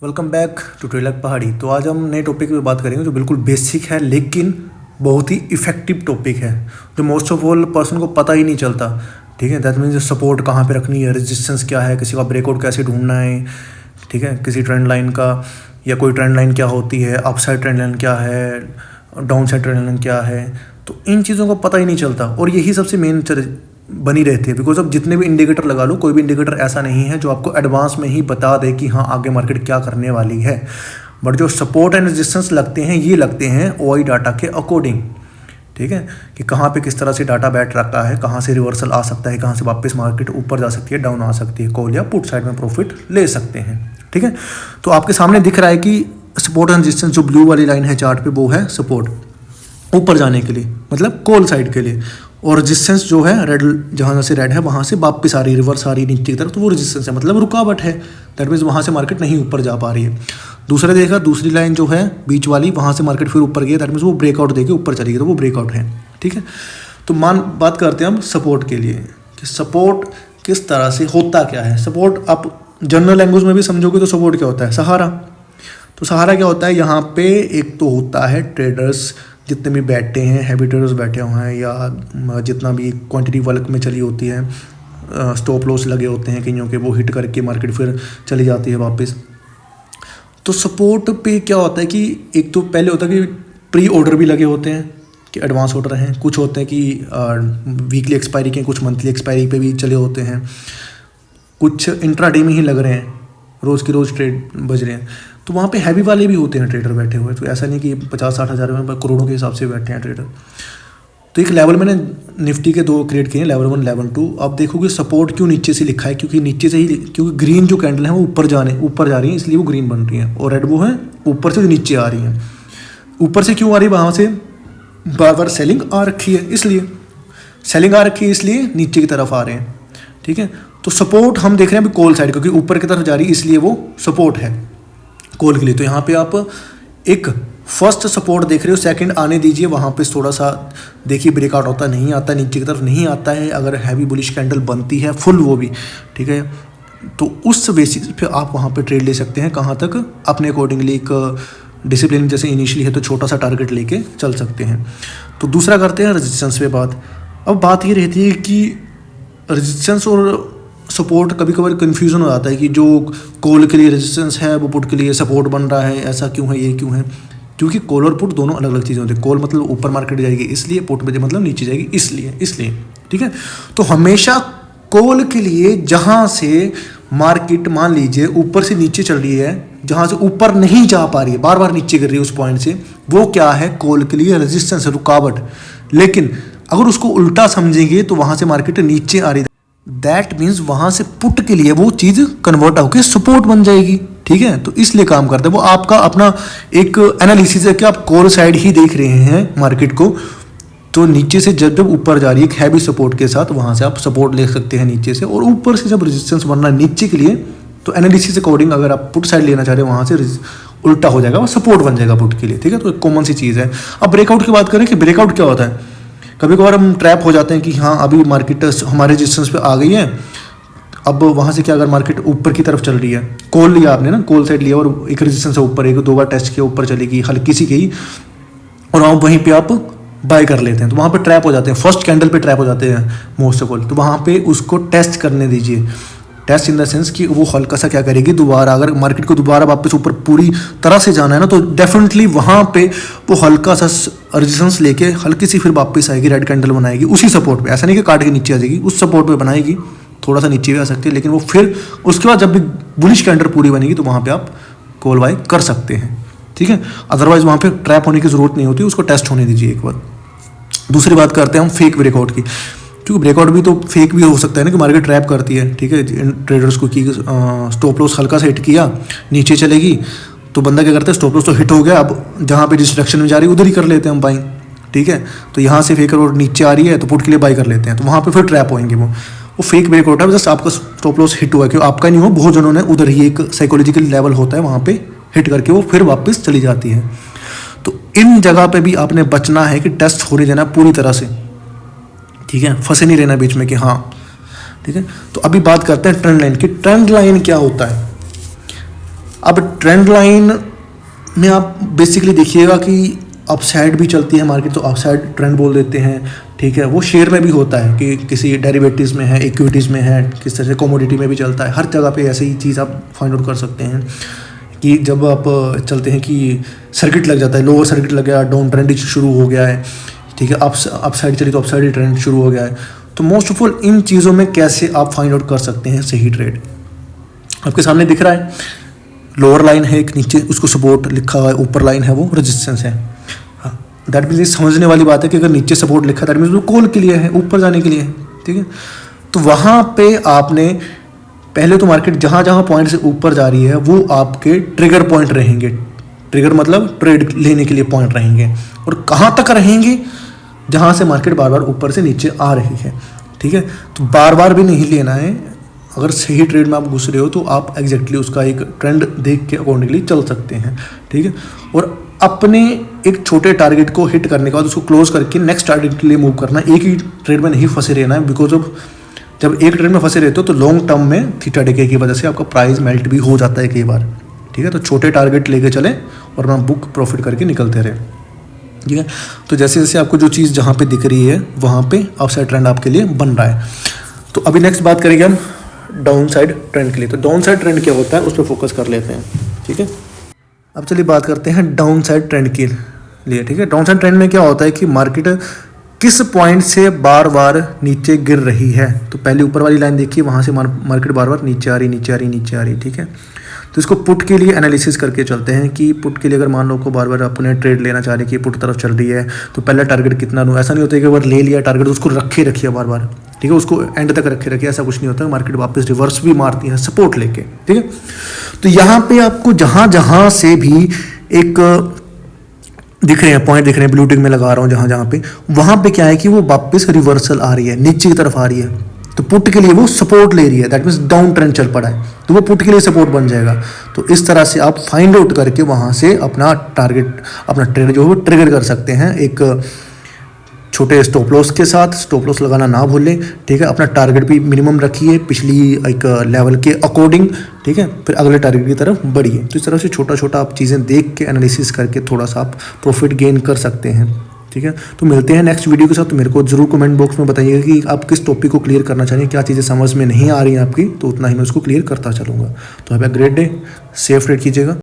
Welcome back two trailer पहाड़ी। तो आज हम नए टॉपिक पे बात करेंगे जो बिल्कुल बेसिक है लेकिन बहुत ही इफेक्टिव टॉपिक है जो मोस्ट ऑफ ऑल पर्सन को पता ही नहीं चलता। ठीक है, दैट मीन्स सपोर्ट कहाँ पे रखनी है, रेजिस्टेंस क्या है, किसी का ब्रेकआउट कैसे ढूंढना है, ठीक है, किसी ट्रेंड लाइन का या कोई ट्रेंड लाइन क्या होती है, अप साइड ट्रेंड लाइन क्या है, डाउन साइड ट्रेंड लाइन क्या है। तो इन चीज़ों को पता ही नहीं चलता और यही सबसे मेन बनी रहती है। बिकॉज अब जितने भी इंडिकेटर लगा लो, कोई भी इंडिकेटर ऐसा नहीं है जो आपको एडवांस में ही बता दे कि हाँ आगे मार्केट क्या करने वाली है। बट जो सपोर्ट एंड रेजिस्टेंस लगते हैं ये लगते हैं ओआई डाटा के अकॉर्डिंग। ठीक है, कि कहाँ पे किस तरह से डाटा बैठ रखा है, कहाँ से रिवर्सल आ सकता है, कहाँ से वापस मार्केट ऊपर जा सकती है, डाउन आ सकती है, कॉल या पुट साइड में प्रॉफिट ले सकते हैं। ठीक है, तो आपके सामने दिख रहा है कि सपोर्ट एंड रेजिस्टेंस जो ब्लू वाली लाइन है चार्ट पे वो है सपोर्ट ऊपर जाने के लिए, मतलब कॉल साइड के लिए, और रेजिस्टेंस जो है रेड, जहाँ से रेड है वहाँ से वापस आ रही, रिवर्स आ रही नीचे की तरफ, तो वो रेजिस्टेंस है, मतलब रुकावट है। दैट मीन्स वहाँ से मार्केट नहीं ऊपर जा पा रही है। दूसरा देखा, दूसरी लाइन जो है बीच वाली, वहाँ से मार्केट फिर ऊपर गई, दैट मीन्स वो ब्रेकआउट देके ऊपर चली गई, तो वो ब्रेकआउट है। ठीक है, तो बात करते हैं हम सपोर्ट के लिए कि सपोर्ट किस तरह से होता क्या है। सपोर्ट आप जनरल लैंग्वेज में भी समझोगे तो सपोर्ट क्या होता है, सहारा। तो सहारा क्या होता है, यहाँ पे एक तो होता है ट्रेडर्स जितने भी बैठे हैं, हैवी ट्रेडर्स बैठे हुए हैं या जितना भी क्वांटिटी वर्क में चली होती है, स्टॉप लॉस लगे होते हैं कईयों के, वो हिट करके मार्केट फिर चली जाती है वापस। तो सपोर्ट पे क्या होता है कि एक तो पहले होता है कि प्री ऑर्डर भी लगे होते हैं कि एडवांस ऑर्डर हैं, कुछ होते हैं कि वीकली एक्सपायरी के, कुछ मंथली एक्सपायरी पे भी चले होते हैं, कुछ इंट्राडे में ही लग रहे हैं, रोज़ की रोज़ ट्रेड बज रहे हैं। तो वहाँ पे हैवी वाले भी होते हैं ट्रेडर बैठे हुए, तो ऐसा नहीं कि 50-60 हज़ार में करोड़ों के हिसाब से बैठे हैं ट्रेडर। तो एक लेवल मैंने निफ्टी के 2 क्रिएट किए हैं, लेवल 1 लेवल 2। अब देखोगे सपोर्ट क्यों नीचे से लिखा है, क्योंकि नीचे से ही, क्योंकि ग्रीन जो कैंडल है वो ऊपर जा रही है, इसलिए वो ग्रीन बन रही है, और रेड वो है ऊपर से नीचे आ रही है। ऊपर से क्यों आ रही है, वहाँ से बार बार सेलिंग आ रखी है, इसलिए सेलिंग आ रखी है, इसलिए नीचे की तरफ आ रहे हैं। ठीक है, तो सपोर्ट हम देख रहे हैं अभी कॉल साइड, क्योंकि ऊपर की तरफ जा रही है इसलिए वो सपोर्ट है कॉल के लिए। तो यहाँ पे आप एक फर्स्ट सपोर्ट देख रहे हो, सेकंड आने दीजिए, वहाँ पे थोड़ा सा देखिए ब्रेकआउट होता नहीं आता, नीचे की तरफ नहीं आता है, अगर हैवी बुलिश कैंडल बनती है फुल वो भी, ठीक है, तो उस बेसिस पे आप वहाँ पे ट्रेड ले सकते हैं। कहाँ तक, अपने अकॉर्डिंगली एक डिसिप्लिन, जैसे इनिशियली है तो छोटा सा टारगेट लेके चल सकते हैं। तो दूसरा करते हैं रेजिस्टेंस पे बात। अब बात ये रहती है कि रेजिस्टेंस और सपोर्ट कभी कभार कन्फ्यूज़न हो जाता है कि जो कॉल के लिए रेजिस्टेंस है वो पुट के लिए सपोर्ट बन रहा है, ऐसा क्यों है, ये क्यों है। क्योंकि कॉल और पुट दोनों अलग अलग चीज़ें होती है। कॉल मतलब ऊपर मार्केट जाएगी इसलिए, पुट में मतलब नीचे जाएगी इसलिए। ठीक है, तो हमेशा कॉल के लिए जहाँ से मार्केट मान लीजिए ऊपर से नीचे चल रही है, जहाँ से ऊपर नहीं जा पा रही है, बार बार नीचे गिर रही है उस पॉइंट से, वो क्या है, कॉल के लिए रेजिस्टेंस, रुकावट। लेकिन अगर उसको उल्टा समझेंगे तो वहाँ से मार्केट नीचे आ रही है, दैट मीन्स वहाँ से पुट के लिए वो चीज़ कन्वर्ट होकर सपोर्ट बन जाएगी। ठीक है, तो इसलिए काम करता है वो। आपका अपना एक एनालिसिस है कि आप कॉल साइड ही देख रहे हैं मार्केट को, तो नीचे से जब ऊपर जा रही है हैवी सपोर्ट के साथ, वहाँ से आप सपोर्ट ले सकते हैं नीचे से, और ऊपर से जब रेजिस्टेंस बनना है नीचे के लिए, तो एनालिसिस अकॉर्डिंग अगर आप पुट साइड लेना चाह रहे हैं, वहाँ से उल्टा हो जाएगा, वो सपोर्ट बन जाएगा पुट के लिए। ठीक है, तो एक कॉमन सी चीज़ है। अब ब्रेकआउट की बात करें कि ब्रेकआउट क्या होता है। कभी कभार हम ट्रैप हो जाते हैं कि हाँ अभी मार्केट हमारे रेजिस्टेंस पे आ गई है, अब वहाँ से क्या, अगर मार्केट ऊपर की तरफ चल रही है, कॉल लिया आपने ना, कॉल साइड लिया और एक रेजिस्टेंस है ऊपर, 1-2 बार टेस्ट किया, ऊपर चली गई, हल्की सी गई, और वहीं पे आप बाय कर लेते हैं, तो वहाँ पे ट्रैप हो जाते हैं, फर्स्ट कैंडल पे ट्रैप हो जाते हैं मोस्ट ऑफ ऑल। तो वहाँ पे उसको टेस्ट करने दीजिए, टेस्ट इन द सेंस कि वो हल्का सा क्या करेगी, दोबारा अगर मार्केट को दोबारा वापस ऊपर पूरी तरह से जाना है ना, तो डेफिनेटली वहाँ पे वो हल्का सा रेजिस्टेंस लेके हल्की सी फिर वापस आएगी, रेड कैंडल बनाएगी उसी सपोर्ट पे। ऐसा नहीं कि काट के नीचे आ जाएगी, उस सपोर्ट पे बनाएगी, थोड़ा सा नीचे भी आ सकती है, लेकिन वो फिर उसके बाद जब भी बुलिश कैंडल पूरी बनेगी तो वहाँ पे आप कॉल बाय कर सकते हैं। ठीक है, अदरवाइज वहाँ पे ट्रैप होने की जरूरत नहीं होती, उसको टेस्ट होने दीजिए एक बार। दूसरी बात करते हैं हम फेक ब्रेकआउट की, क्योंकि ब्रेकआउट भी तो फेक भी हो सकता है ना, कि मार्केट ट्रैप करती है। ठीक है, ट्रेडर्स को कि स्टॉप लॉस हल्का सा हिट किया, नीचे चलेगी, तो बंदा क्या करता है, स्टॉप लॉस तो हिट हो गया, अब जहाँ पे डिस्ट्रक्शन में जा रही है उधर ही कर लेते हैं हम बाइंग। ठीक है, तो यहाँ से फेक और नीचे आ रही है तो पुट के लिए बाई कर लेते हैं, तो वहाँ पे फिर ट्रैप होएंगे। वो फेक ब्रेकआउट है, जस्ट आपका स्टॉप लॉस हिट हुआ, क्यों आपका नहीं हो, बहुत जनों ने उधर ही एक साइकोलॉजिकल लेवल होता है, वहाँ पे हिट करके वो फिर वापस चली जाती है। तो इन जगह पे भी आपने बचना है कि टेस्ट होने देना पूरी तरह से। ठीक है, फंसे नहीं रहना बीच में कि हाँ। ठीक है, तो अभी बात करते हैं ट्रेंड लाइन की। ट्रेंड लाइन क्या होता है। अब ट्रेंड लाइन में आप बेसिकली देखिएगा कि अपसाइड भी चलती है मार्केट, तो अपसाइड ट्रेंड बोल देते हैं, ठीक है। वो शेयर में भी होता है कि किसी डेरिवेटिव्स में है, इक्विटीज़ में है, किस तरह से कमोडिटी में भी चलता है। हर जगह पे ऐसे ही चीज़ आप फाइंड आउट कर सकते हैं कि जब आप चलते हैं कि सर्किट लग जाता है, लोअर सर्किट लग गया, डाउन ट्रेंड शुरू हो गया है, ठीक है, अपसाइड चली तो अपसाइड ट्रेंड शुरू हो गया है। तो मोस्ट ऑफ ऑल इन चीज़ों में कैसे आप फाइंड आउट कर सकते हैं सही ट्रेड। आपके सामने दिख रहा है लोअर लाइन है एक, नीचे उसको सपोर्ट लिखा हुआ है, ऊपर लाइन है वो रेजिस्टेंस है। दैट मीन्स ये समझने वाली बात है कि अगर नीचे सपोर्ट लिखा है दैट मीन्स वो कॉल के लिए है, ऊपर जाने के लिए है, ठीक है। तो वहाँ पे आपने पहले तो मार्केट जहाँ जहाँ पॉइंट से ऊपर जा रही है वो आपके ट्रिगर पॉइंट रहेंगे। ट्रिगर मतलब ट्रेड लेने के लिए पॉइंट रहेंगे। और कहाँ तक रहेंगे? जहाँ से मार्केट बार बार ऊपर से नीचे आ रही है, ठीक है। तो बार बार भी नहीं लेना है। अगर सही ट्रेड में आप घुस रहे हो तो आप एग्जैक्टली उसका एक ट्रेंड देख के अकॉर्डिंगली चल सकते हैं, ठीक है। और अपने एक छोटे टारगेट को हिट करने के बाद उसको क्लोज करके नेक्स्ट टारगेट के लिए मूव करना। एक ही ट्रेड में नहीं फंसे रहना है, बिकॉज ऑफ जब एक ट्रेड में फंसे रहते हो तो लॉन्ग टर्म में थीटा डिके की वजह से आपका प्राइस मेल्ट भी हो जाता है कई बार, ठीक है। तो छोटे टारगेट लेके चलें और अपना बुक प्रॉफिट करके निकलते रहे, ठीक है। तो जैसे जैसे आपको जो चीज़ जहाँ पे दिख रही है वहाँ पे अपसाइड ट्रेंड आपके लिए बन रहा है। तो अभी नेक्स्ट बात करेंगे हम डाउन साइड ट्रेंड के लिए। तो डाउन साइड ट्रेंड क्या होता है उस पर फोकस कर लेते हैं, ठीक है। अब चलिए बात करते हैं डाउन साइड ट्रेंड के लिए, ठीक है। डाउन साइड ट्रेंड में क्या होता है कि मार्केट किस पॉइंट से बार बार नीचे गिर रही है। तो पहले ऊपर वाली लाइन देखिए, वहाँ से मार्केट बार बार नीचे आ रही, ठीक है। तो इसको पुट के लिए एनालिसिस करके चलते हैं कि पुट के लिए अगर मान लो को बार बार अपने ट्रेड लेना चाह रहे कि पुट तरफ चल रही है तो पहला टारगेट कितना लूँ। ऐसा नहीं होता है कि अगर ले लिया टारगेट उसको रखिए बार बार, ठीक है, उसको एंड तक रखिए, ऐसा कुछ नहीं होता है। मार्केट वापस रिवर्स भी मारती है सपोर्ट लेके, ठीक है। तो यहाँ पे आपको जहाँ जहाँ से भी एक दिख रहे हैं पॉइंट दिख रहे हैं, ब्लू टिक में लगा रहा हूँ जहाँ जहाँ पे, वहाँ पे क्या है कि वो वापस रिवर्सल आ रही है, नीचे की तरफ आ रही है। तो पुट के लिए वो सपोर्ट ले रही है, दैट मीन्स डाउन ट्रेंड चल पड़ा है, तो वो पुट के लिए सपोर्ट बन जाएगा। तो इस तरह से आप फाइंड आउट करके वहाँ से अपना टारगेट, अपना ट्रेड जो है ट्रिगर कर सकते हैं एक छोटे स्टॉप लॉस के साथ। स्टॉप लॉस लगाना ना भूलें, ठीक है। अपना टारगेट भी मिनिमम रखिए पिछली एक लेवल के अकॉर्डिंग, ठीक है। फिर अगले टारगेट की तरफ बढ़िए। तो इस तरह से छोटा छोटा आप चीज़ें देख के एनालिसिस करके थोड़ा सा आप प्रॉफिट गेन कर सकते हैं, ठीक है। तो मिलते हैं नेक्स्ट वीडियो के साथ। तो मेरे को जरूर कमेंट बॉक्स में बताइएगा कि आप किस टॉपिक को क्लियर करना चाहिए, क्या चीज़ें समझ में नहीं आ रही हैं आपकी, तो उतना ही मैं उसको क्लियर करता चलूँगा। तो have a great day, safe trade कीजिएगा।